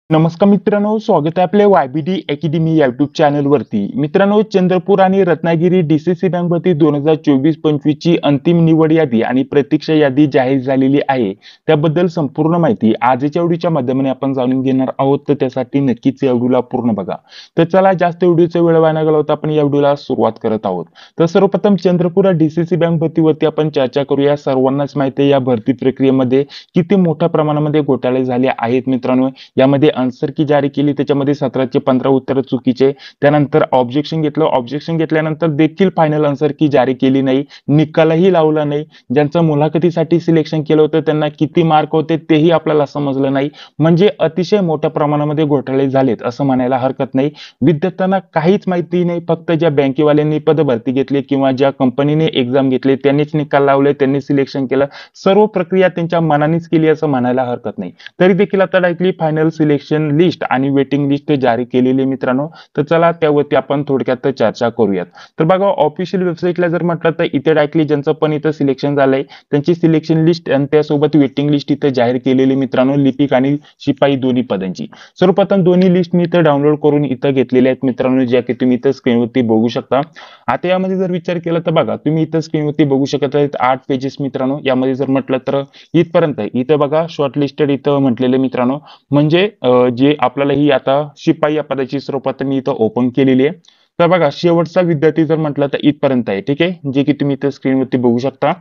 नमस्कार मित्रांनो, स्वागत आहे आपल्या YBD अकॅडमी युट्यूब चॅनल वरती. मित्रांनो, चंद्रपूर आणि रत्नागिरी DCC बँक भरती 2024-25 ची अंतिम निवड यादी आणि प्रतीक्षा यादी जाहीर झालेली आहे. त्याबद्दल संपूर्ण माहिती आजच्या व्हिडिओच्या माध्यमाने आपण जाणून घेणार आहोत, तर त्यासाठी नक्कीच या व्हिडिओला पूर्ण बघा. तर चला जास्त व्हिडिओचा वेळ वाया न घालवता आपण या व्हिडिओला सुरुवात करत आहोत. तर सर्वप्रथम चंद्रपूर DCC बँक भरतीवरती आपण चर्चा करूया. सर्वांनाच माहिती आहे या भरती प्रक्रियेमध्ये किती मोठ्या प्रमाणामध्ये घोटाळे झाले आहेत मित्रांनो. यामध्ये आन्सर की जारी केली, त्याच्यामध्ये 17चे 15 उत्तर चुकीचे. त्यानंतर ऑब्जेक्शन घेतलं, ऑब्जेक्शन घेतल्यानंतर देखील फायनल आन्सर की जारी केली नाही, निकालही लावला नाही. ज्यांचं मुलाखतीसाठी सिलेक्शन केलं होतं त्यांना किती मार्क होते तेही आपल्याला समजलं नाही. म्हणजे अतिशय मोठ्या प्रमाणामध्ये घोटाळे झालेत असं म्हणायला हरकत नाही. विद्यार्थ्यांना काहीच माहिती नाही, फक्त ज्या बँकेवाल्यांनी पद भरती घेतली किंवा ज्या कंपनीने एक्झाम घेतली त्यांनीच निकाल लावले, त्यांनी सिलेक्शन केलं. सर्व प्रक्रिया त्यांच्या मनानेच केली असं म्हणायला हरकत नाही. तरी देखील आता डायरेक्टली फायनल सिलेक्शन लिस्ट आणि वेटिंग लिस्ट जारी केलेली मित्रांनो. तर चला त्यावरती आपण थोडक्यात चर्चा करूयात. तर बघा, ऑफिशियल वेबसाईटला जर म्हटलं तर इथे डायरेक्टली ज्यांचं पण इथं सिलेक्शन झालंय त्यांची सिलेक्शन लिस्ट आणि त्यासोबत वेटिंग लिस्ट इथं जाहीर केलेली मित्रांनो, लिपिक आणि शिपाई दोन्ही पदांची. सर्वप्रथम दोन्ही लिस्ट मी इथं डाउनलोड करून इथं घेतलेल्या आहेत मित्रांनो, ज्या की तुम्ही इथं स्क्रीनवरती बघू शकता. आता यामध्ये जर विचार केला तर बघा, तुम्ही इथं स्क्रीनवरती बघू शकत आहेत 8 पेजेस मित्रांनो. यामध्ये जर म्हटलं तर इथपर्यंत इथं बघा शॉर्टलिस्टेड इथं म्हटलेले मित्रांनो. म्हणजे जे आपल्याला ही आता शिपाई या पदाची सर्वप्रथम मी इथं ओपन केलेली आहे. तर बघा, शेवटचा विद्यार्थी जर म्हटलं तर इथपर्यंत आहे, ठीक आहे, जे की तुम्ही इथं स्क्रीनवरती बघू शकता.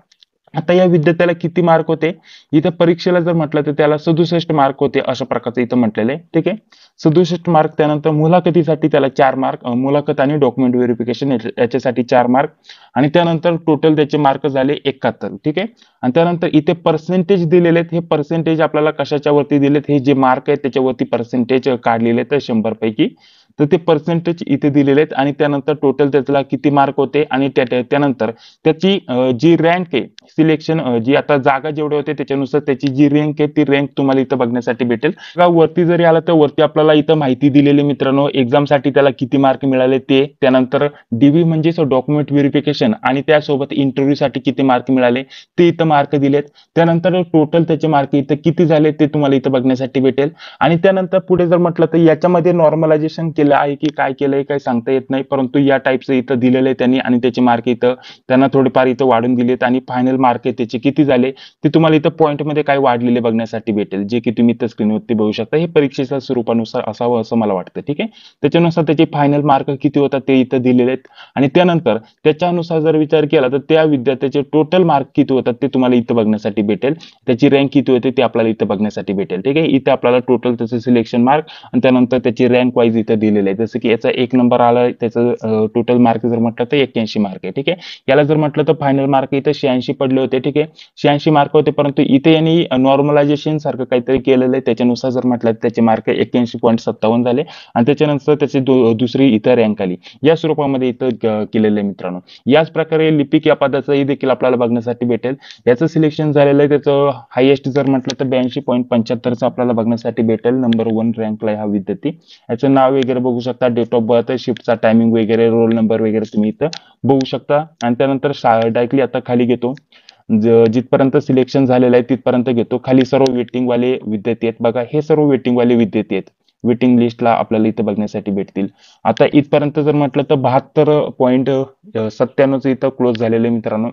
आता या विद्यार्थ्याला किती मार्क होते, इथं परीक्षेला जर म्हटलं तर त्याला 67 मार्क होते अशा प्रकारचं इथं म्हटलेलं आहे, ठीक आहे. 67 मार्क. त्यानंतर मुलाखतीसाठी त्याला 4 मार्क, मुलाखत आणि डॉक्युमेंट व्हेरिफिकेशन याच्यासाठी 4 मार्क, आणि त्यानंतर टोटल त्याचे मार्क झाले 71, ठीक आहे. आणि त्यानंतर इथे पर्सेंटेज दिलेले आहेत. हे पर्सेंटेज आपल्याला कशाच्या वरती दिलेत, हे जे मार्क आहेत त्याच्यावरती पर्सेंटेज काढलेले आहेत 100 पैकी. तर ते पर्सेंटेज इथे दिलेले आहेत आणि त्यानंतर टोटल त्याला किती मार्क होते आणि त्यानंतर त्याची जी रँक आहे सिलेक्शन, जी आता जागा जेवढे होते त्याच्यानुसार त्याची जी रँक आहे ती रँक तुम्हाला इथं बघण्यासाठी भेटेल. वरती जरी आला तर वरती आपल्याला इथं माहिती दिलेली मित्रांनो, एक्झामसाठी त्याला किती मार्क मिळाले ते, त्यानंतर DV म्हणजेच डॉक्युमेंट व्हेरिफिकेशन आणि त्यासोबत इंटरव्ह्यूसाठी किती मार्क मिळाले ते इथं मार्क दिलेत. त्यानंतर टोटल त्याचे मार्क इथं किती झाले ते तुम्हाला इथं बघण्यासाठी भेटेल. आणि त्यानंतर पुढे जर म्हटलं तर याच्यामध्ये नॉर्मलायझेशन केलं आहे की काय केलंय काय सांगता येत नाही, परंतु या टाईपचं इथं दिलेलं आहे त्यांनी आणि त्याचे मार्क इथं त्यांना थोडेफार इथं वाढून दिलेत आणि फायनल मार्क आहे त्याचे किती झाले ते तुम्हाला इथं पॉईंट मध्ये काय वाढलेले बघण्यासाठी भेटेल, जे की तुम्ही इथं स्क्रीनवरती बघू शकता. हे परीक्षेच्या स्वरूपानुसार असावं असं मला वाटतं, ठीक आहे. त्याच्यानुसार त्याचे फायनल मार्क किती होतात ते इथं दिलेले आहेत. आणि त्यानंतर त्याच्यानुसार जर विचार केला तर त्या विद्यार्थ्याचे टोटल मार्क किती होतात ते तुम्हाला इथं बघण्यासाठी भेटेल. त्याची रँक किती होते ते आपल्याला इथं बघण्यासाठी भेटेल, ठीक आहे. इथे आपल्याला टोटल त्याचं सिलेक्शन मार्क आणि त्यानंतर त्याची रँक वाईज इथं दिलेलं आहे. जसं की याचा 1 नंबर आला, त्याचं टोटल मार्क जर म्हटलं तर 81 मार्क आहे, ठीक आहे. याला जर म्हटलं तर फायनल मार्क इथं 86 पडले होते, ठीक आहे. 86 मार्क होते, परंतु इथे यांनी नॉर्मलायझेशन सारखं काहीतरी केलेलं आहे. त्याच्यानुसार जर म्हटलं तर त्याचे मार्क 81.57 झाले आणि त्याच्यानंतर त्याची दुसरी इथं रँक आली. या स्वरूपामध्ये इथं केलेलं आहे मित्रांनो. याच प्रकारे लिपिक या पदाचंही देखील आपल्याला बघण्यासाठी भेटेल. याचं सिलेक्शन झालेलं आहे, त्याचं हायएस्ट जर म्हटलं तर 82.75 आपल्याला बघण्यासाठी भेटेल. नंबर 1 रँकला हा विद्यार्थी. याचं नाव वगैरे बघू शकता, डेट ऑफ बर्थ, शिफ्टचा टायमिंग वगैरे, रोल नंबर वगैरे तुम्ही इथं बघू शकता. आणि त्यानंतर डायरेक्टली आता खाली घेतो, जिथपर्यंत सिलेक्शन झालेलं आहे तिथपर्यंत घेतो. खाली सर्व वेटिंग वाले विद्यार्थी आहेत बघा, हे सर्व वेटिंग वाले विद्यार्थी आहेत. वेटिंग लिस्टला आपल्याला इथं बघण्यासाठी भेटतील. आता इथपर्यंत जर म्हटलं तर 72.97 इथं क्लोज झालेले मित्रांनो.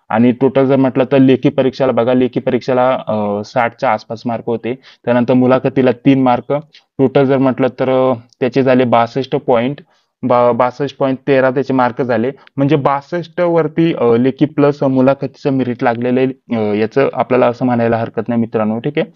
आणि टोटल जर म्हटलं तर लेखी परीक्षेला बघा, लेखी परीक्षेला 60च्या आसपास मार्क होते. त्यानंतर मुलाखतीला 3 मार्क. टोटल जर म्हटलं तर त्याचे झाले 62.13 त्याचे मार्क झाले. म्हणजे 62 वरती लेखी प्लस मुलाखतीचं मेरिट लागलेलं आहे, याचं आपल्याला असं म्हणायला हरकत नाही मित्रांनो, ठीक आहे.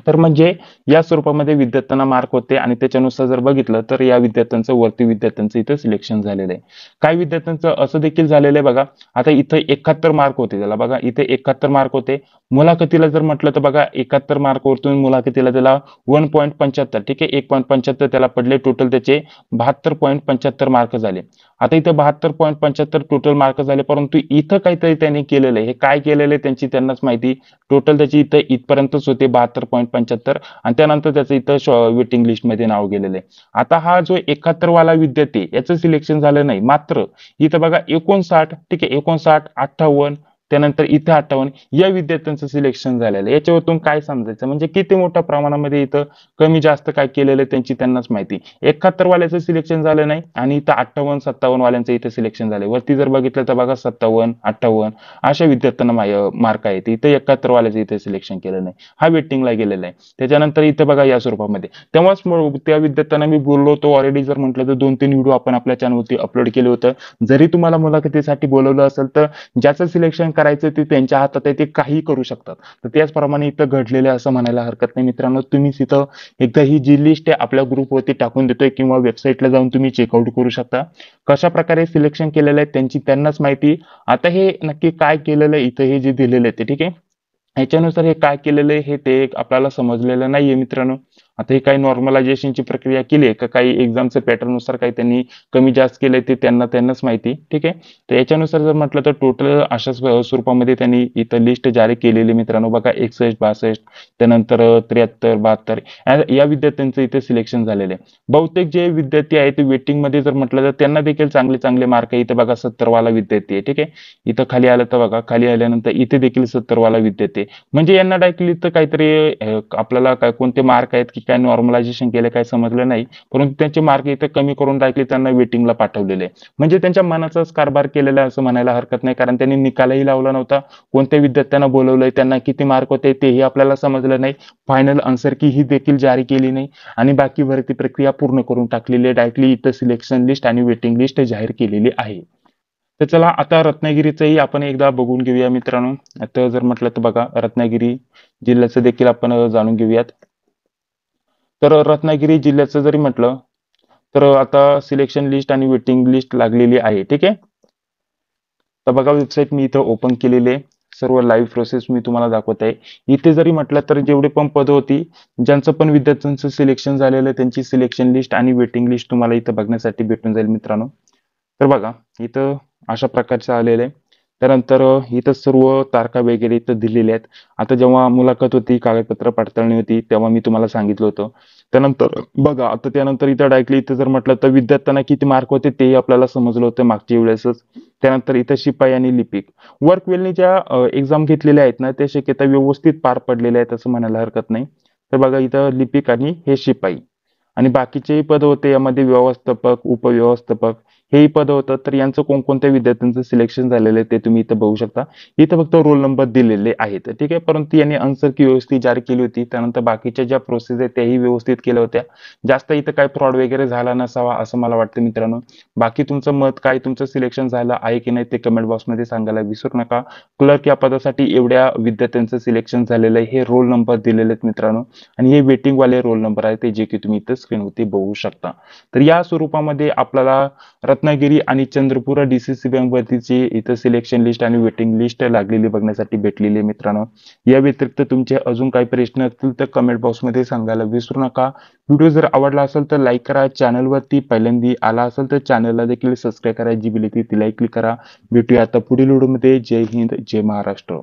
तर म्हणजे या स्वरूपामध्ये विद्यार्थ्यांना मार्क होते आणि त्याच्यानुसार जर बघितलं तर या विद्यार्थ्यांचं वरती विद्यार्थ्यांचं इथं सिलेक्शन झालेलं आहे. काही विद्यार्थ्यांचं असं देखील झालेलं आहे बघा. आता इथं 71 मार्क होते त्याला बघा, इथे 71 मार्क होते. मुलाखतीला जर म्हटलं तर बघा 71 मार्क वरतून मुलाखतीला त्याला 1.75, ठीक आहे, 1.75 त्याला पडले. टोटल त्याचे 72.75 मार्क झाले. आता इथं 72.75 टोटल मार्क झाले, परंतु इथं काहीतरी त्यांनी केलेलं आहे. हे काय केलेलं आहे त्यांची त्यांनाच माहिती. टोटल त्याची इथं इथपर्यंतच होते 72.75 आणि त्यानंतर त्याचं इथं वेटिंग लिस्टमध्ये नाव गेलेलं आहे. आता हा जो 71 वाला विद्यार्थी याचं सिलेक्शन झालं नाही, मात्र इथं बघा 59, ठीक आहे, 59, 58, त्यानंतर इथे 58 या विद्यार्थ्यांचं सिलेक्शन झालेलं आहे. याच्यावरून काय समजायचं म्हणजे किती मोठ्या प्रमाणामध्ये इथं कमी जास्त काय केलेलं आहे त्यांची त्यांनाच माहिती. 71 वाल्याचं सिलेक्शन झालं नाही आणि इथं 58-57 वाल्यांचं इथं सिलेक्शन झालंय. वरती जर बघितलं तर बघा 57, 58 अशा विद्यार्थ्यांना मार्क आहेत. इथं 71 वाल्याचं इथे सिलेक्शन केलं नाही. हा वेटिंगला गेलेला आहे. त्याच्यानंतर इथं बघा या स्वरूपामध्ये. तेव्हाच त्या विद्यार्थ्यांना मी बोललो होतो ऑलरेडी जर म्हटलं तर 2-3 व्हिडिओ आपण आपल्या चॅनलवरती अपलोड केले होतं. जरी तुम्हाला मुलाखतीसाठी बोलवलं असेल तर ज्याचं सिलेक्शन करायचं ते त्यांच्या हातात आहे, ते काहीही करू शकतात. तर त्याचप्रमाणे इथं घडलेलं आहे असं म्हणायला हरकत नाही मित्रांनो. तुम्हीच इथं एकदा ही जी लिस्ट आहे आपल्या ग्रुपवरती टाकून देतोय किंवा वेबसाईटला जाऊन तुम्ही चेकआउट करू शकता. कशा प्रकारे सिलेक्शन केलेलं आहे त्यांची त्यांनाच माहिती. आता हे नक्की काय केलेलं आहे इथं हे जे दिलेलं आहे ते ठीक आहे. ह्याच्यानुसार हे काय केलेलं आहे हे ते आपल्याला समजलेलं नाहीये मित्रांनो. आता हे काही नॉर्मलायझेशनची प्रक्रिया केली आहे का काही एक्झामचं पॅटर्ननुसार काही त्यांनी कमी जास्त केलंय ते त्यांनाच माहिती ठीक आहे. तर याच्यानुसार जर म्हटलं तर टोटल अशा स्वरूपामध्ये त्यांनी इथं लिस्ट जारी केलेली मित्रांनो बघा 61, 62 त्यानंतर 73, 72 या विद्यार्थ्यांचं इथे सिलेक्शन झालेलं आहे. बहुतेक जे विद्यार्थी आहेत ते वेटिंग मध्ये जर म्हटलं तर त्यांना देखील चांगले चांगले मार्क आहे. इथं बघा 70 वाला विद्यार्थी आहे ठीक आहे. इथं खाली आलं तर बघा खाली आल्यानंतर इथे देखील 70 वाला विद्यार्थी म्हणजे यांना डायरेक्टली तर काहीतरी आपल्याला काय कोणते मार्क आहेत की काय नॉर्मलायझेशन केलं काय समजलं नाही. परंतु त्यांचे मार्क इथे कमी करून डायरेक्टली त्यांना वेटिंगला पाठवलेले आहे. म्हणजे त्यांच्या मनाचाच कारभार केलेला आहे असं म्हणायला हरकत नाही. कारण त्यांनी निकालही लावला नव्हता. कोणत्या विद्यार्थ्यांना बोलवलंय त्यांना किती मार्क होते तेही आपल्याला समजलं नाही. फायनल आन्सर की ही देखील जारी केली नाही आणि बाकी भरती प्रक्रिया पूर्ण करून टाकलेली आहे. डायरेक्टली इथं सिलेक्शन लिस्ट आणि वेटिंग लिस्ट जाहीर केलेली आहे. तर चला आता रत्नागिरीचंही आपण एकदा बघून घेऊया मित्रांनो. आता जर म्हटलं तर बघा रत्नागिरी जिल्ह्याचं देखील आपण जाणून घेऊयात. तर रत्नागिरी जिल्ह्याचं जरी म्हटलं तर आता सिलेक्शन लिस्ट आणि वेटिंग लिस्ट लागलेली आहे ठीक आहे. तर बघा वेबसाईट मी इथं ओपन केलेली आहे. सर्व लाईव्ह प्रोसेस मी तुम्हाला दाखवत आहे. इथे जरी म्हटलं तर जेवढे पण पद होती ज्यांचं पण विद्यार्थ्यांचं सिलेक्शन झालेलं त्यांची सिलेक्शन लिस्ट आणि वेटिंग लिस्ट तुम्हाला इथं बघण्यासाठी भेटून जाईल मित्रांनो. तर बघा इथं अशा प्रकारचं आलेलं आहे. त्यानंतर इथं सर्व तारखा वगैरे इथं दिलेल्या आहेत. आता जेव्हा मुलाखत होती कागदपत्र पडताळणी होती तेव्हा मी तुम्हाला सांगितलं होतं. त्यानंतर बघा आता त्यानंतर इथं डायरेक्टली इथं जर म्हटलं तर विद्यार्थ्यांना किती मार्क होते तेही आपल्याला समजलं होतं मागच्या वेळेसच. त्यानंतर इथं शिपाई आणि लिपिक वर्क वेलनी ज्या एक्झाम घेतलेल्या आहेत ना त्या शक्यता व्यवस्थित पार पडलेल्या आहेत असं म्हणायला हरकत नाही. तर बघा इथं लिपिक आणि हे शिपाई आणि बाकीचेही पद होते यामध्ये व्यवस्थापक उपव्यवस्थापक हेही पद होतं. तर यांचं कोणकोणत्या विद्यार्थ्यांचं सिलेक्शन झालेलं आहे ते तुम्ही इथं बघू शकता. इथं फक्त रोल नंबर दिलेले आहेत ठीक आहे. परंतु यांनी आन्सर की व्यवस्थित जारी केली होती. त्यानंतर बाकीच्या ज्या प्रोसेस आहेत त्याही व्यवस्थित केल्या होत्या. जास्त इथं काय फ्रॉड वगैरे झाला नसावा असं मला वाटतं मित्रांनो. बाकी तुमचं मत काय तुमचं सिलेक्शन झालं आहे की नाही ते कमेंट बॉक्समध्ये सांगायला विसरू नका. क्लर्क या पदासाठी एवढ्या विद्यार्थ्यांचं सिलेक्शन झालेलं आहे. हे रोल नंबर दिलेले आहेत मित्रांनो आणि हे वेटिंग वाले रोल नंबर आहेत ते जे की तुम्ही इथं स्क्रीनवरती बघू शकता. तर या स्वरूपामध्ये आपल्याला रत्नागिरी आणि चंद्रपूर डीसीसी बँक भरतीची इथं सिलेक्शन लिस्ट आणि वेटिंग लिस्ट लागलेली बघण्यासाठी भेटलेली आहे मित्रांनो. या व्यतिरिक्त तुमचे अजून काही प्रश्न असतील तर कमेंट बॉक्समध्ये सांगायला विसरू नका. व्हिडिओ जर आवडला असेल तर लाईक करा. चॅनलवरती पहिल्यांदा आला असेल तर चॅनलला देखील सबस्क्राईब करा. जी बिल ती तिलाही क्लिक करा. भेटूया आता पुढील व्हिडिओमध्ये. जय हिंद जय महाराष्ट्र.